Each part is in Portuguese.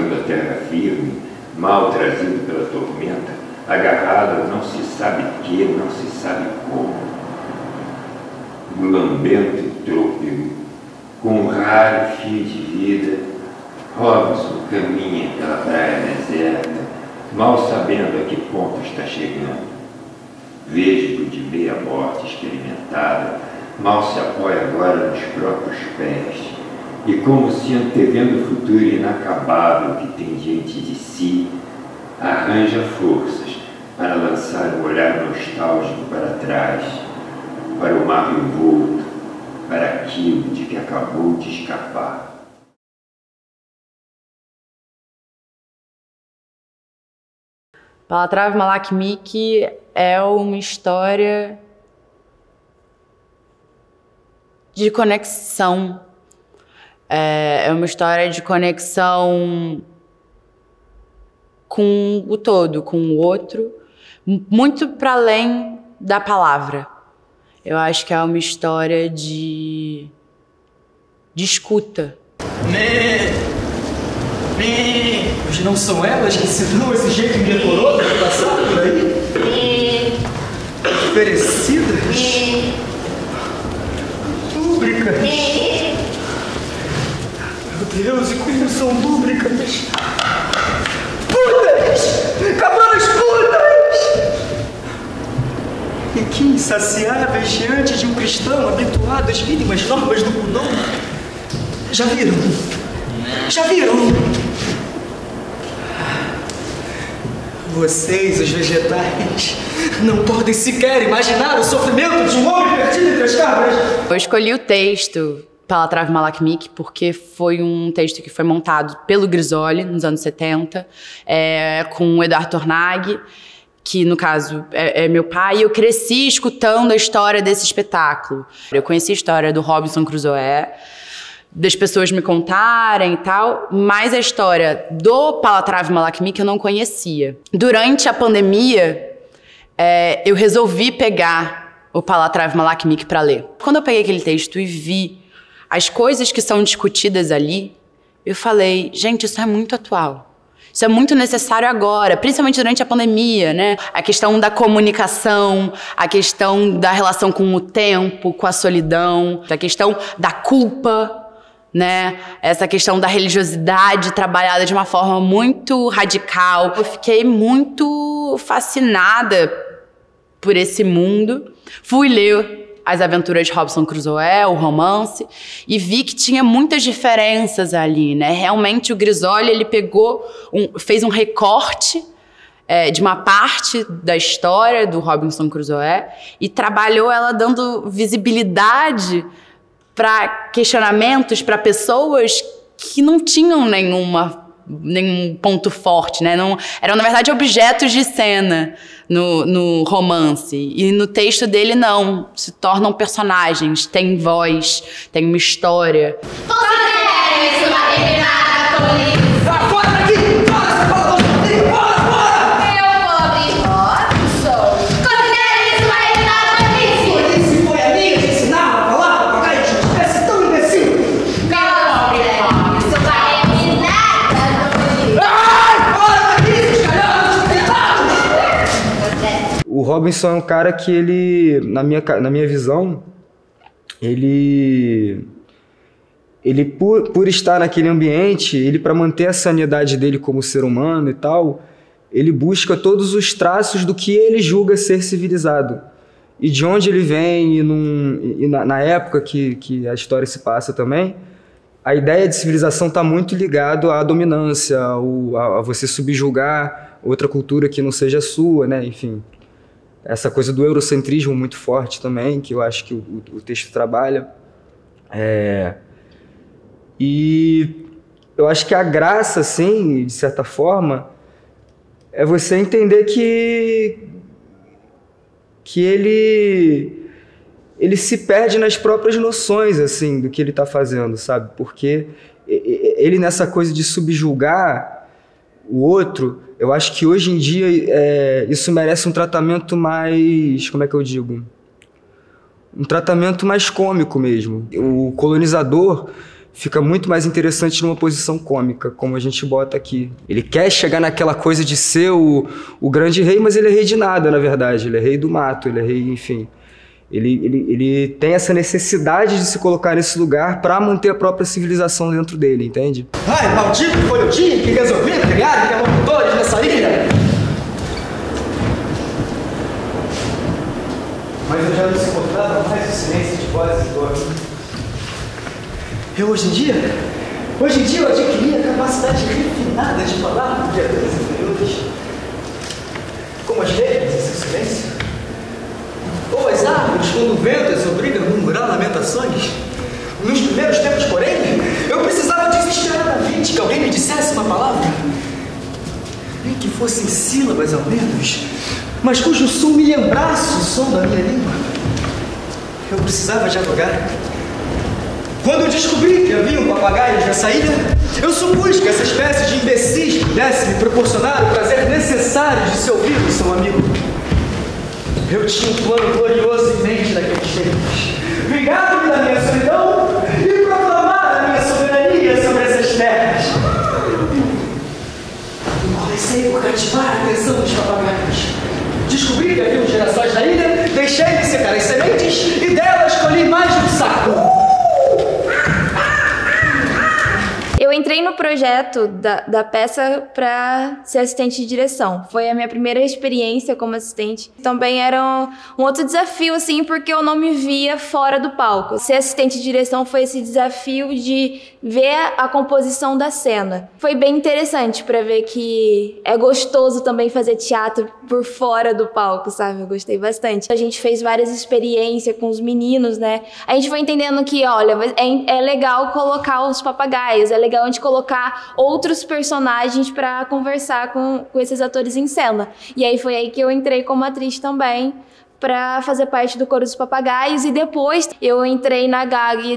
buscando a terra firme, mal trazido pela tormenta, agarrado a não se sabe que, não se sabe como. Lambento e trôpego, com um raro fio de vida, Robinson caminha pela praia deserta, mal sabendo a que ponto está chegando. Vesgo de meia morte experimentada, mal se apoia agora nos próprios pés, e como se antevendo o futuro inacabável que tem diante de si, arranja forças para lançar um olhar nostálgico para trás, para o mar revolto, para aquilo de que acabou de escapar. Palatrav Malakmik é uma história de conexão. É uma história de conexão com o todo, com o outro, muito para além da palavra. Eu acho que é uma história de escuta. Hoje não são elas que ensinam esse jeito me decorou pra passar por aí? Oferecidas? Lúbricas? Meu Deus, e como são lúbricas? Putas! Cabanas putas! E que insaciáveis diante de um cristão habituado às mínimas normas do pudor. Já viram? Já viram? Vocês, os vegetais, não podem sequer imaginar o sofrimento de um homem perdido entre as cabras. Eu escolhi o texto Palatrav Malakmik porque foi um texto que foi montado pelo Grisoli nos anos 70, com o Eduardo Tornag, que no caso é meu pai, e eu cresci escutando a história desse espetáculo. Eu conheci a história do Robinson Crusoe, das pessoas me contarem e tal, mas a história do Palatrav Malakmik eu não conhecia. Durante a pandemia, eu resolvi pegar o Palatrav Malakmik para ler. Quando eu peguei aquele texto e vi as coisas que são discutidas ali, eu falei, gente, isso é muito atual. Isso é muito necessário agora, principalmente durante a pandemia, né? A questão da comunicação, a questão da relação com o tempo, com a solidão, a questão da culpa, né? Essa questão da religiosidade trabalhada de uma forma muito radical. Eu fiquei muito fascinada por esse mundo. Fui ler As Aventuras de Robinson Crusoe, o romance, e vi que tinha muitas diferenças ali, né? Realmente o Grisoli, ele fez um recorte de uma parte da história do Robinson Crusoe e trabalhou ela dando visibilidade para questionamentos, para pessoas que não tinham nenhum ponto forte, né? Não, eram, na verdade, objetos de cena no romance. E no texto dele, não. Se tornam personagens, tem voz, tem uma história. Fora daqui! Fora, essa fala do jardim! Fora, fora! Meu pobre Robinson! Considere isso uma retirada magnífica! Se foi a minha que ensinava a falar papagaio de uma espécie tão imbecil! Meu pobre Robinson vai eliminar a Ai! Fora daqui, seus calhados despedados! O Robinson é um cara que ele, na minha visão, ele por estar naquele ambiente, ele, para manter a sanidade dele como ser humano e tal, ele busca todos os traços do que ele julga ser civilizado. E de onde ele vem, na época que a história se passa também, a ideia de civilização está muito ligado à dominância, a você subjugar outra cultura que não seja sua, né? Enfim, essa coisa do eurocentrismo muito forte também, que eu acho que o texto trabalha. E eu acho que a graça, assim, de certa forma, é você entender que ele se perde nas próprias noções, assim, do que ele está fazendo, sabe? Porque ele, nessa coisa de subjugar o outro, eu acho que hoje em dia isso merece um tratamento mais, como é que eu digo? Um tratamento mais cômico mesmo. O colonizador fica muito mais interessante numa posição cômica, como a gente bota aqui. Ele quer chegar naquela coisa de ser o grande rei, mas ele é rei de nada, na verdade. Ele é rei do mato, ele é rei, enfim. Ele tem essa necessidade de se colocar nesse lugar para manter a própria civilização dentro dele, entende? Ai, maldito foi o dia que resolvi criar interlocutores nessa ilha! Mas eu já não suportava mais o silêncio de vozes do homem. Hoje em dia eu adquiri a capacidade refinada de falar com criaturas inferiores. Como as letras em seu silêncio. Ou as árvores, quando o vento as obriga a murmurar lamentações. Nos primeiros tempos, porém, eu precisava desesperadamente que alguém me dissesse uma palavra. Nem que fossem sílabas ao menos, mas cujo som me lembrasse o som da minha língua. Eu precisava dialogar. Quando eu descobri que havia papagaios nessa ilha, eu supus que essa espécie de imbecis pudesse me proporcionar o prazer necessário de se ouvir o seu amigo. Eu tinha um plano glorioso em mente naqueles tempos. Vingar-me da minha solidão e proclamar a minha soberania sobre essas terras. Eu comecei por cativar a atenção dos papagaios. Descobri que havia gerações na ilha, deixei de secar as sementes e delas colhi mais de um saco. Eu entrei no projeto da peça para ser assistente de direção. Foi a minha primeira experiência como assistente. Também era um outro desafio, assim, porque eu não me via fora do palco. Ser assistente de direção foi esse desafio de ver a composição da cena. Foi bem interessante para ver que é gostoso também fazer teatro por fora do palco, sabe? Eu gostei bastante. A gente fez várias experiências com os meninos, né? A gente foi entendendo que, olha, é legal colocar os papagaios, é legal a gente colocar outros personagens para conversar com esses atores em cena. E aí foi aí que eu entrei como atriz também, para fazer parte do Coro dos Papagaios, e depois eu entrei na GAG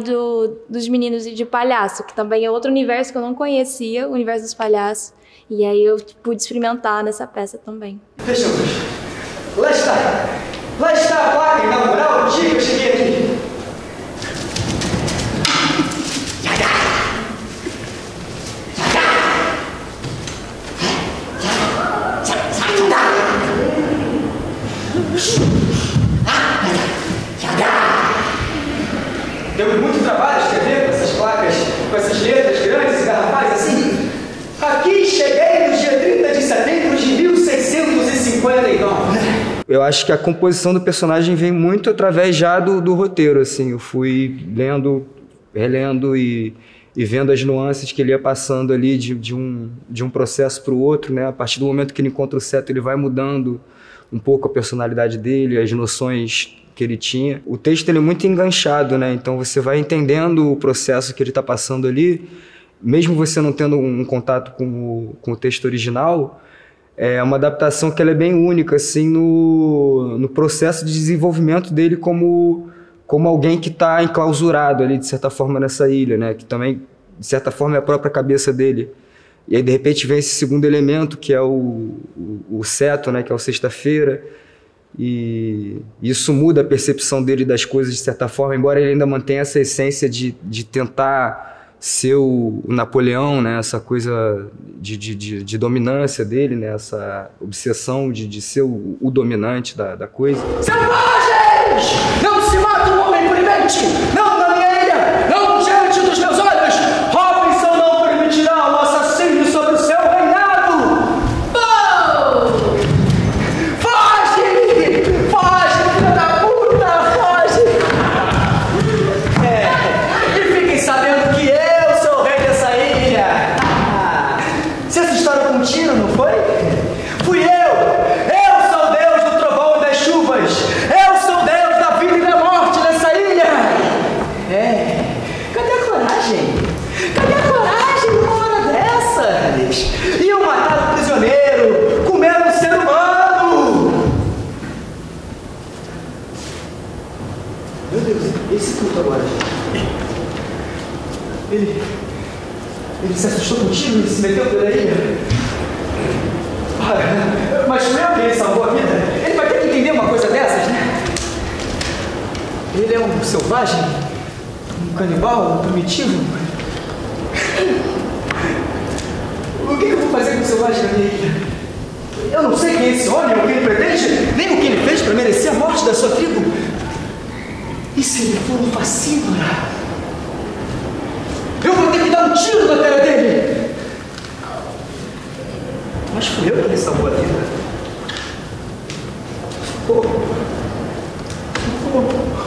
dos Meninos de Palhaço, que também é outro universo que eu não conhecia, o universo dos palhaços, e aí eu pude experimentar nessa peça também. Vejamos, lá está a placa inaugural do dia que eu cheguei aqui. Deu muito trabalho escrever com essas placas, com essas letras grandes e garrafais assim. Aqui cheguei no dia 30 de setembro de 1659. Eu acho que a composição do personagem vem muito através já do roteiro, assim. Eu fui lendo, relendo e vendo as nuances que ele ia passando ali de um processo para o outro, né? A partir do momento que ele encontra o Seto, ele vai mudando um pouco a personalidade dele, as noções que ele tinha. O texto ele é muito enganchado, né? Então você vai entendendo o processo que ele está passando ali, mesmo você não tendo um contato com o texto original. É uma adaptação que ela é bem única, assim, no processo de desenvolvimento dele como alguém que está enclausurado ali, de certa forma, nessa ilha, né? Que também, de certa forma, é a própria cabeça dele. E aí, de repente, vem esse segundo elemento, que é o Seto, né? Que é o Sexta-feira. E isso muda a percepção dele das coisas, de certa forma, embora ele ainda mantenha essa essência de tentar ser o Napoleão, né? Essa coisa de dominância dele, né? Essa obsessão de ser o dominante da coisa. Selvagens! Não se mata um homem impunemente! Não na minha ilha! Não diante dos meus olhos! Robinson não permitirá um assassino sobre o seu reinado! Pou! Foge! Foge, filha da puta! Foge! E fiquem sabendo que eu sou o rei dessa ilha! Se essa história com um tiro, não foi? Fui eu! Eu sou o Deus do trovão e das chuvas! Eu sou o Deus da vida e da morte nessa ilha! Cadê a coragem? Cadê a coragem numa hora dessas? Iam matar um prisioneiro, comer um ser humano! Meu Deus, esse culto agora, gente. Ele se assustou contigo e se meteu por aí? Mas foi eu que ele salvou a vida. Ele vai ter que entender uma coisa dessas, né? Ele é um selvagem, um canibal, um primitivo. O que eu vou fazer com o selvagem da minha ilha? Eu não sei quem é esse homem, o que ele pretende, nem o que ele fez para merecer a morte da sua tribo. E se ele for um facínora? Eu vou ter que dar um tiro na cara dele! Mas fui eu que lhe salvou a vida. Socorro! Socorro!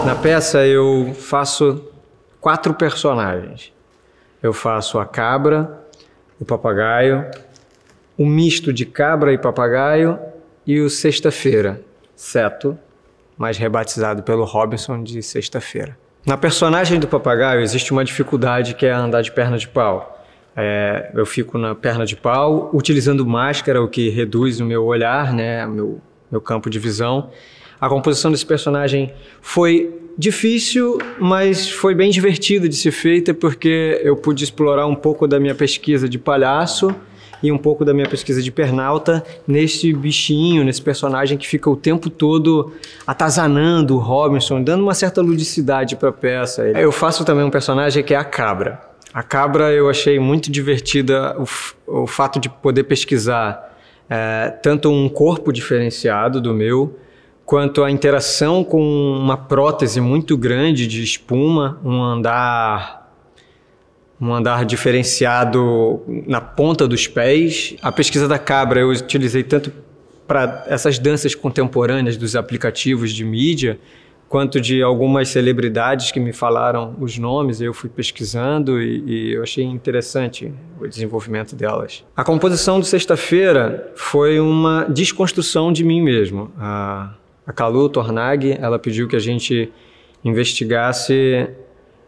Na peça eu faço 4 personagens. Eu faço a cabra, o papagaio, o misto de cabra e papagaio e o Sexta-feira, Seto, mais rebatizado pelo Robinson de Sexta-feira. Na personagem do papagaio existe uma dificuldade que é andar de perna de pau. Eu fico na perna de pau, utilizando máscara, o que reduz o meu olhar, né, meu campo de visão. A composição desse personagem foi difícil, mas foi bem divertida de ser feita, porque eu pude explorar um pouco da minha pesquisa de palhaço e um pouco da minha pesquisa de pernalta nesse bichinho, nesse personagem que fica o tempo todo atazanando o Robinson, dando uma certa ludicidade para a peça. Eu faço também um personagem que é a cabra. A cabra eu achei muito divertida o fato de poder pesquisar tanto um corpo diferenciado do meu, quanto a interação com uma prótese muito grande de espuma, um andar diferenciado na ponta dos pés. A pesquisa da cabra eu utilizei tanto para essas danças contemporâneas dos aplicativos de mídia, quanto de algumas celebridades que me falaram os nomes, eu fui pesquisando e eu achei interessante o desenvolvimento delas. A composição do Sexta-feira foi uma desconstrução de mim mesmo. A Calu Tornag, ela pediu que a gente investigasse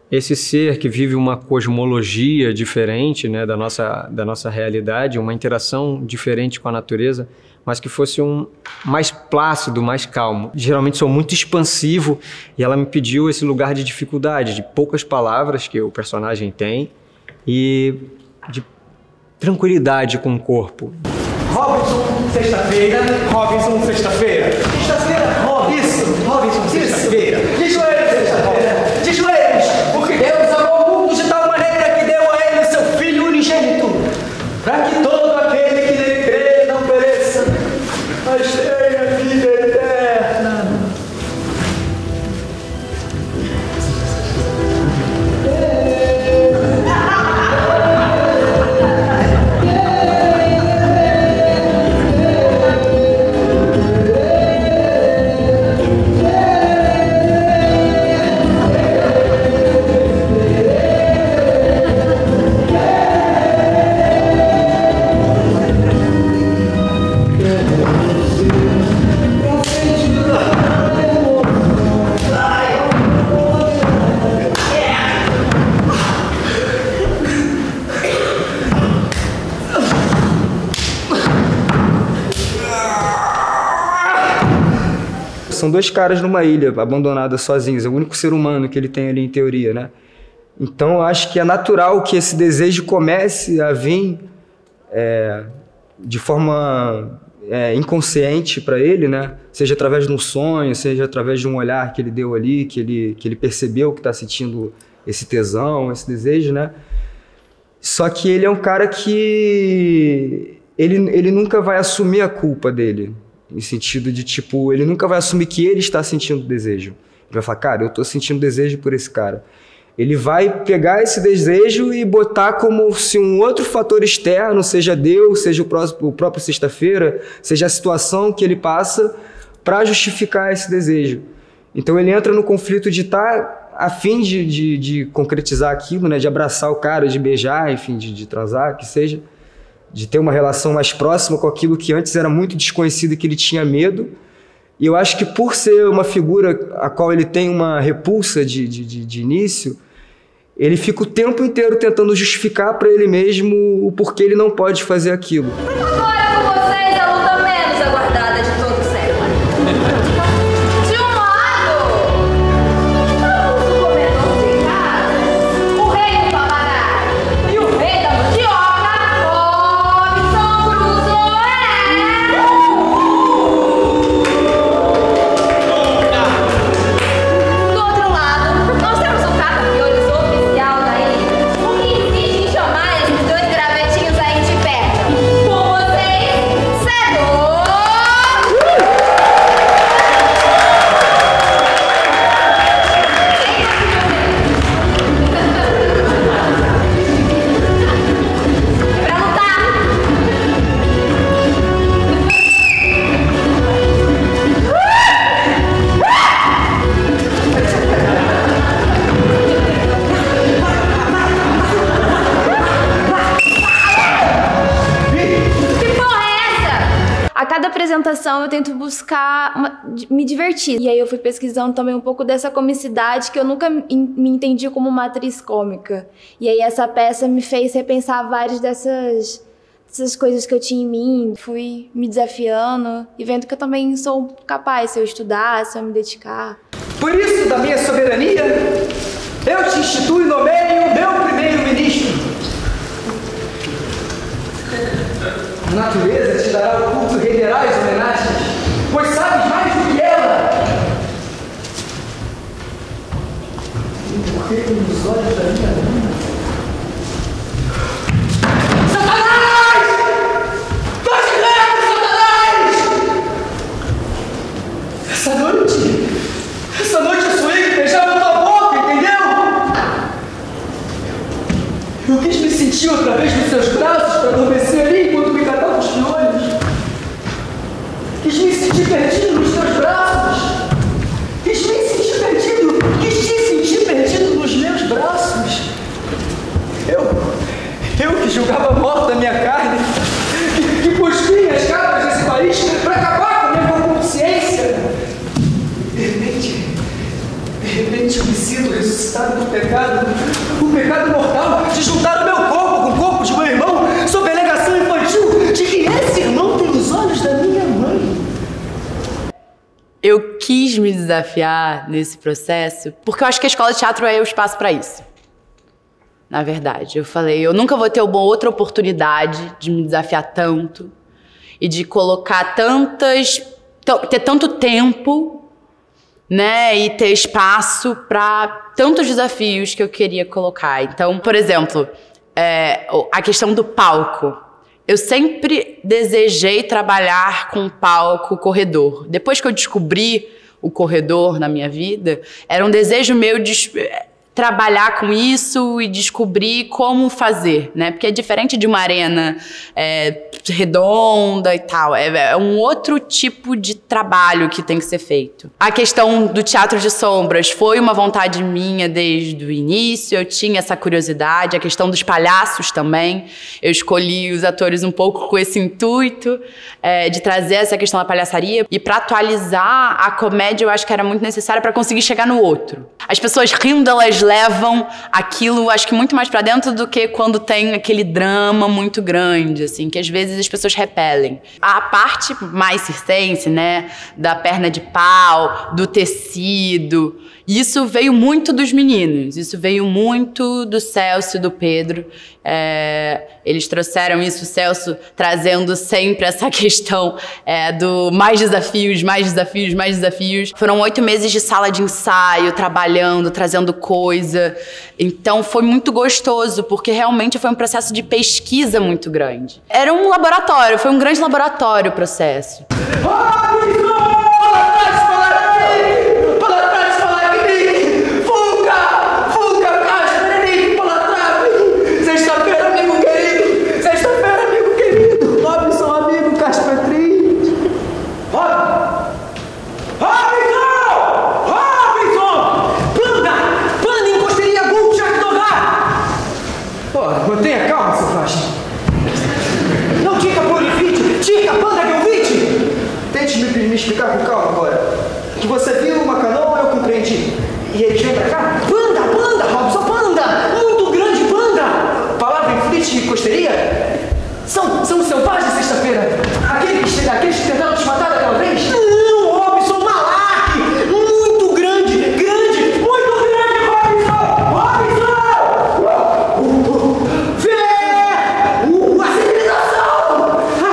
esse ser que vive uma cosmologia diferente, né, da nossa realidade, uma interação diferente com a natureza, mas que fosse mais plácido, mais calmo. Geralmente sou muito expansivo e ela me pediu esse lugar de dificuldade, de poucas palavras que o personagem tem e de tranquilidade com o corpo. Robinson, Sexta-feira. Robinson, Sexta-feira. Sexta-feira, Robinson. Isso, Robinson, Sexta-feira. De joelhos, Sexta-feira. De joelhos. Porque Deus amou o mundo de tal maneira que deu a ele seu Filho unigênito, para que todo aquele que nele crê não pereça, mas tenha vida eterna. São 2 caras numa ilha, abandonadas sozinhos. É o único ser humano que ele tem ali, em teoria, né? Então, eu acho que é natural que esse desejo comece a vir de forma inconsciente para ele, né? Seja através de um sonho, seja através de um olhar que ele deu ali, que ele percebeu que está sentindo esse tesão, esse desejo, né? Só que ele é um cara que ele nunca vai assumir a culpa dele. Em sentido de, tipo, ele nunca vai assumir que ele está sentindo desejo. Ele vai falar, cara, eu tô sentindo desejo por esse cara. Ele vai pegar esse desejo e botar como se um outro fator externo, seja Deus, seja o próprio Sexta-feira, seja a situação que ele passa, para justificar esse desejo. Então ele entra no conflito de estar a fim de concretizar aquilo, né, de abraçar o cara, de beijar, enfim, de transar, que seja. de ter uma relação mais próxima com aquilo que antes era muito desconhecido e que ele tinha medo. E eu acho que por ser uma figura a qual ele tem uma repulsa de início, ele fica o tempo inteiro tentando justificar para ele mesmo o porquê ele não pode fazer aquilo. Agora com vocês, a luta menos aguardada de todo o século. De um lado, estamos o comedor de casa, o rei do papagaio e o rei da mandioca, Robinson Crusoe. Do outro lado, nós temos um cata-piolhos oficial da ilha, o que insiste em chamar esses dois gravetinhos aí de perto. Com vocês, Cedor! Pra lutar! Que porra é essa? A cada apresentação eu tento buscar me divertir. E aí eu fui pesquisando também um pouco dessa comicidade que eu nunca me entendi como uma atriz cômica. E aí essa peça me fez repensar várias dessas coisas que eu tinha em mim. Fui me desafiando e vendo que eu também sou capaz se eu estudar, se eu me dedicar. Por isso, da minha soberania, eu te instituo e nomeio meu primeiro-ministro. A natureza te dará o culto e renderás homenagens, pois sabes mais do que ela. E por que com os olhos da minha mãe? Satanás! Nós levamos, Satanás! Essa noite eu sonhei que beijava tua boca, entendeu? Eu quis me sentir outra vez nos seus braços para adormecer ali enquanto me catava os piolhos. Quis me sentir perdido nos teus braços. Quis me sentir perdido. Quis te sentir perdido nos meus braços. Eu que julgava morta a minha carne, que cuspia as cabras desse país para acabar com a minha consciência. De repente eu me sinto ressuscitado do pecado, o pecado mortal de juntar o meu corpo com o corpo de meu irmão sob a alegação infantil de que esse irmão tem os olhos da minha mãe. Eu quis me desafiar nesse processo porque eu acho que a escola de teatro é o espaço para isso. Na verdade, eu falei, eu nunca vou ter uma outra oportunidade de me desafiar tanto e de colocar ter tanto tempo, né, e ter espaço para tantos desafios que eu queria colocar. Então, por exemplo, a questão do palco. Eu sempre desejei trabalhar com palco, corredor. Depois que eu descobri o corredor na minha vida, era um desejo meu de trabalhar com isso e descobrir como fazer, né? Porque é diferente de uma arena redonda e tal. É um outro tipo de trabalho que tem que ser feito. A questão do teatro de sombras foi uma vontade minha desde o início. Eu tinha essa curiosidade. A questão dos palhaços também. Eu escolhi os atores um pouco com esse intuito de trazer essa questão da palhaçaria. E para atualizar a comédia, eu acho que era muito necessário para conseguir chegar no outro. As pessoas rindo, elas levam aquilo, acho que muito mais pra dentro do que quando tem aquele drama muito grande, assim, que às vezes as pessoas repelem. A parte mais circense, né, da perna de pau, do tecido, isso veio muito dos meninos, isso veio muito do Celso e do Pedro. Eles trouxeram isso, o Celso trazendo sempre essa questão do mais desafios, mais desafios, mais desafios. Foram 8 meses de sala de ensaio, trabalhando, trazendo coisa. Então foi muito gostoso, porque realmente foi um processo de pesquisa muito grande. Era um laboratório, foi um grande laboratório o processo. Mantenha calma, seu faixa. frente e eles vêm pra cá? Panda, Robson, panda! Muito grande panda! Palavra em flit e costeria? São selvagens sexta-feira? Aqueles que tentaram te matar daquela vez? Não, Robson, Malak! Muito grande, muito grande, Robson! Vê! A civilização!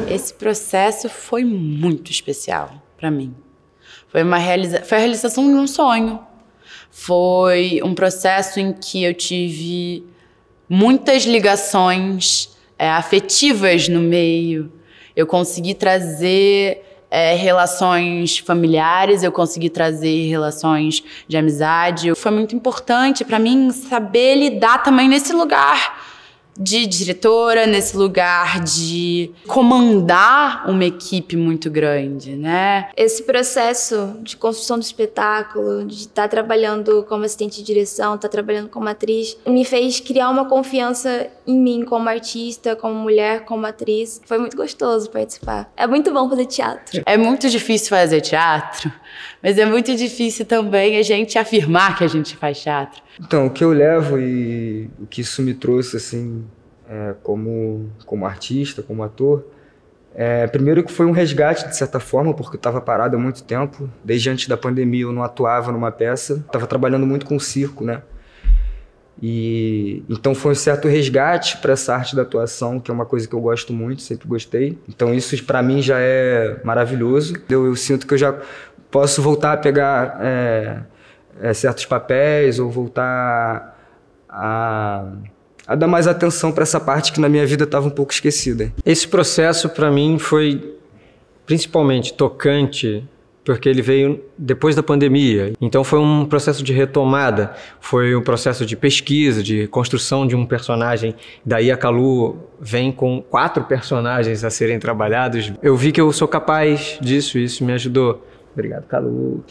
Esse processo foi muito especial para mim. Foi a realização de um sonho. Foi um processo em que eu tive muitas ligações afetivas no meio. Eu consegui trazer relações familiares, eu consegui trazer relações de amizade. Foi muito importante para mim saber lidar também nesse lugar de diretora, nesse lugar de comandar uma equipe muito grande, né? Esse processo de construção do espetáculo, de estar trabalhando como assistente de direção, estar trabalhando como atriz, me fez criar uma confiança em mim como artista, como mulher, como atriz. Foi muito gostoso participar. É muito bom fazer teatro. É muito difícil fazer teatro, mas é muito difícil também a gente afirmar que a gente faz teatro. Então, o que eu levo e o que isso me trouxe, assim, como artista, como ator, primeiro que foi um resgate, de certa forma, porque eu estava parado há muito tempo. Desde antes da pandemia eu não atuava numa peça. Estava trabalhando muito com circo, né? E então foi um certo resgate para essa arte da atuação, que é uma coisa que eu gosto muito, sempre gostei. Então isso para mim já é maravilhoso. Eu sinto que eu já posso voltar a pegar certos papéis ou voltar a dar mais atenção para essa parte que na minha vida estava um pouco esquecida. Esse processo para mim foi principalmente tocante porque ele veio depois da pandemia. Então foi um processo de retomada, foi um processo de pesquisa, de construção de um personagem. Daí a Kalu vem com 4 personagens a serem trabalhados. Eu vi que eu sou capaz disso e isso me ajudou. Obrigado, Kalu.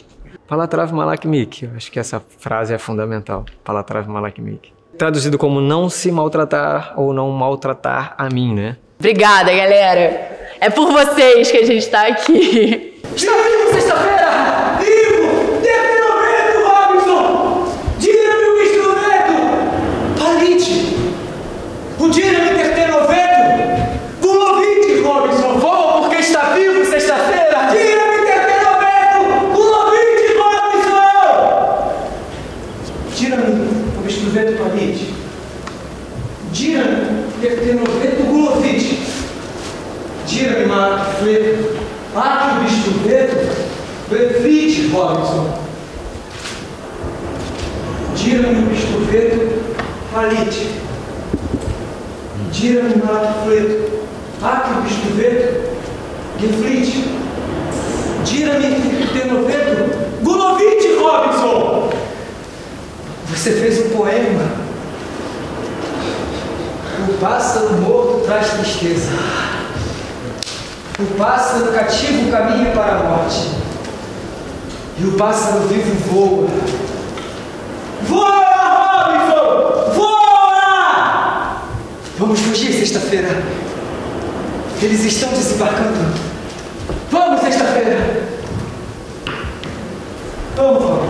Palatrav Malak Mik. Eu acho que essa frase é fundamental. Palatrav Malak Mik. Traduzido como não se maltratar ou não maltratar a mim, né? Obrigada, galera. É por vocês que a gente tá aqui. Está vivo sexta-feira! Vivo! Terceiro Robinson! Tira-me o instrumento! Palite! O tira-me terceiro Gulovite, Robinson! Vou porque está vivo sexta-feira! Tira-me terceiro Gulovite, Robinson! Tira-me o instrumento, Palite! Tira-me terceiro Gulovite! Tira-me, Marco Freire! Aqui o bicho do dedo, reflite, Robinson. Tira-me o bicho do dedo, falite. Tira-me o lado preto. Aqui o bicho do dedo, reflite. Tira-me o dedo, Gulovite, Robinson. Você fez um poema. O pássaro morto traz tristeza. O pássaro cativo caminha para a morte. E o pássaro vivo voa. Voa, Robinson! Voa! Vamos fugir sexta-feira. Eles estão desembarcando. Vamos sexta-feira. Vamos, Robinson.